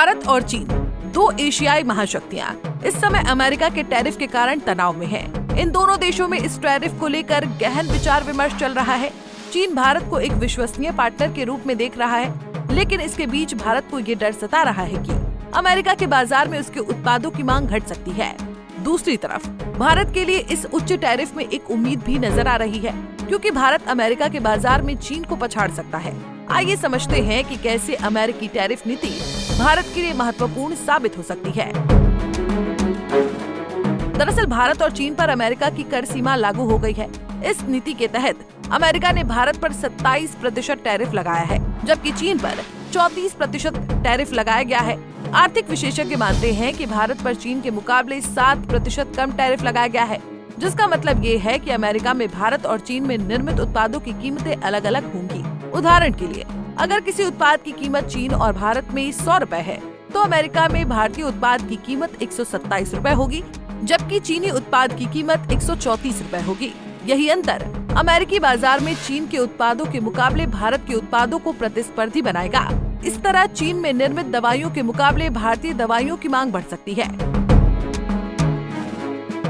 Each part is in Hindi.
भारत और चीन, दो एशियाई महाशक्तियां, इस समय अमेरिका के टैरिफ के कारण तनाव में हैं। इन दोनों देशों में इस टैरिफ को लेकर गहन विचार विमर्श चल रहा है। चीन भारत को एक विश्वसनीय पार्टनर के रूप में देख रहा है, लेकिन इसके बीच भारत को ये डर सता रहा है कि अमेरिका के बाजार में उसके उत्पादों की मांग घट सकती है। दूसरी तरफ भारत के लिए इस उच्च टैरिफ में एक उम्मीद भी नजर आ रही है, क्योंकि भारत अमेरिका के बाजार में चीन को पछाड़ सकता है। आइए समझते हैं कि कैसे अमेरिकी टैरिफ नीति भारत के लिए महत्वपूर्ण साबित हो सकती है। दरअसल भारत और चीन पर अमेरिका की कर सीमा लागू हो गई है। इस नीति के तहत अमेरिका ने भारत पर 27% टैरिफ लगाया है, जबकि चीन पर 34% टैरिफ लगाया गया है। आर्थिक विशेषज्ञ मानते हैं कि भारत पर चीन के मुकाबले 7% कम टैरिफ लगाया गया है, जिसका मतलब ये है कि अमेरिका में भारत और चीन में निर्मित उत्पादों की कीमतें अलग अलग होंगी। उदाहरण के लिए, अगर किसी उत्पाद की कीमत चीन और भारत में 100 रुपए है, तो अमेरिका में भारतीय उत्पाद की कीमत 127 रुपए होगी, जबकि चीनी उत्पाद की कीमत 134 रुपए होगी। यही अंतर अमेरिकी बाजार में चीन के उत्पादों के मुकाबले भारत के उत्पादों को प्रतिस्पर्धी बनाएगा। इस तरह चीन में निर्मित दवाइयों के मुकाबले भारतीय दवाइयों की मांग बढ़ सकती है।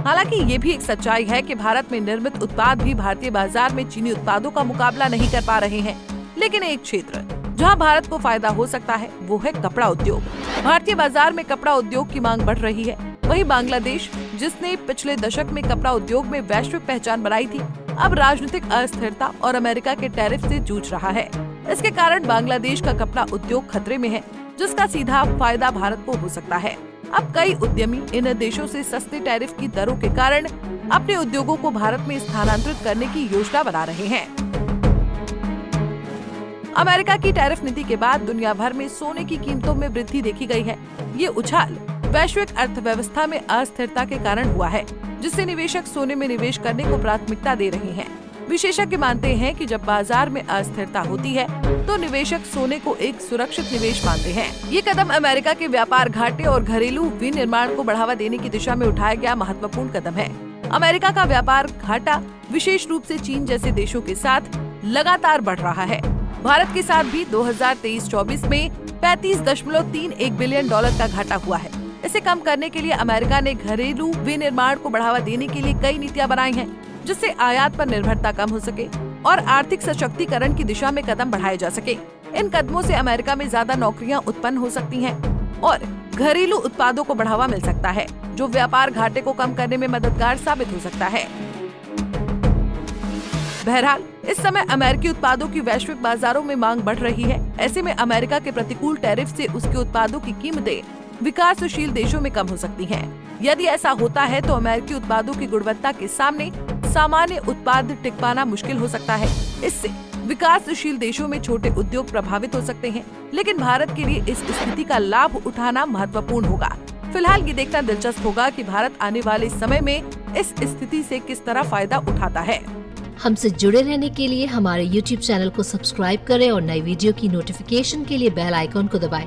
हालांकि ये भी एक सच्चाई है कि भारत में निर्मित उत्पाद भी भारतीय बाजार में चीनी उत्पादों का मुकाबला नहीं कर पा रहे हैं। लेकिन एक क्षेत्र जहां भारत को फायदा हो सकता है, वो है कपड़ा उद्योग। भारतीय बाजार में कपड़ा उद्योग की मांग बढ़ रही है। वहीं बांग्लादेश, जिसने पिछले दशक में कपड़ा उद्योग में वैश्विक पहचान बनाई थी, अब राजनीतिक अस्थिरता और अमेरिका के टैरिफ से जूझ रहा है। इसके कारण बांग्लादेश का कपड़ा उद्योग खतरे में है, जिसका सीधा फायदा भारत को हो सकता है। अब कई उद्यमी इन देशों से सस्ते टैरिफ की दरों के कारण अपने उद्योगों को भारत में स्थानांतरित करने की योजना बना रहे हैं। अमेरिका की टैरिफ नीति के बाद दुनिया भर में सोने की कीमतों में वृद्धि देखी गई है। ये उछाल वैश्विक अर्थव्यवस्था में अस्थिरता के कारण हुआ है, जिससे निवेशक सोने में निवेश करने को प्राथमिकता दे रहे हैं। विशेषज्ञ मानते हैं कि जब बाजार में अस्थिरता होती है, तो निवेशक सोने को एक सुरक्षित निवेश मानते हैं। ये कदम अमेरिका के व्यापार घाटे और घरेलू विनिर्माण को बढ़ावा देने की दिशा में उठाया गया महत्वपूर्ण कदम है। अमेरिका का व्यापार घाटा विशेष रूप से चीन जैसे देशों के साथ लगातार बढ़ रहा है। भारत के साथ भी 2023-24 में $35.31 बिलियन का घाटा हुआ है। इसे कम करने के लिए अमेरिका ने घरेलू विनिर्माण को बढ़ावा देने के लिए कई नीतियां बनाई हैं, जिससे आयात पर निर्भरता कम हो सके और आर्थिक सशक्तिकरण की दिशा में कदम बढ़ाए जा सके। इन कदमों से अमेरिका में ज्यादा नौकरियां उत्पन्न हो सकती हैं और घरेलू उत्पादों को बढ़ावा मिल सकता है, जो व्यापार घाटे को कम करने में मददगार साबित हो सकता है। बहरहाल, इस समय अमेरिकी उत्पादों की वैश्विक बाजारों में मांग बढ़ रही है। ऐसे में अमेरिका के प्रतिकूल टैरिफ से उसके उत्पादों की कीमतें विकासशील देशों में कम हो सकती हैं। यदि ऐसा होता है तो अमेरिकी उत्पादों की गुणवत्ता के सामने सामान्य उत्पाद टिक पाना मुश्किल हो सकता है। इससे विकासशील देशों में छोटे उद्योग प्रभावित हो सकते हैं, लेकिन भारत के लिए इस स्थिति का लाभ उठाना महत्वपूर्ण होगा। फिलहाल ये देखना दिलचस्प होगा कि भारत आने वाले समय में इस स्थिति से किस तरह फायदा उठाता है। हमसे जुड़े रहने के लिए हमारे YouTube चैनल को सब्सक्राइब करें और नई वीडियो की नोटिफिकेशन के लिए बेल आइकॉन को दबाएं।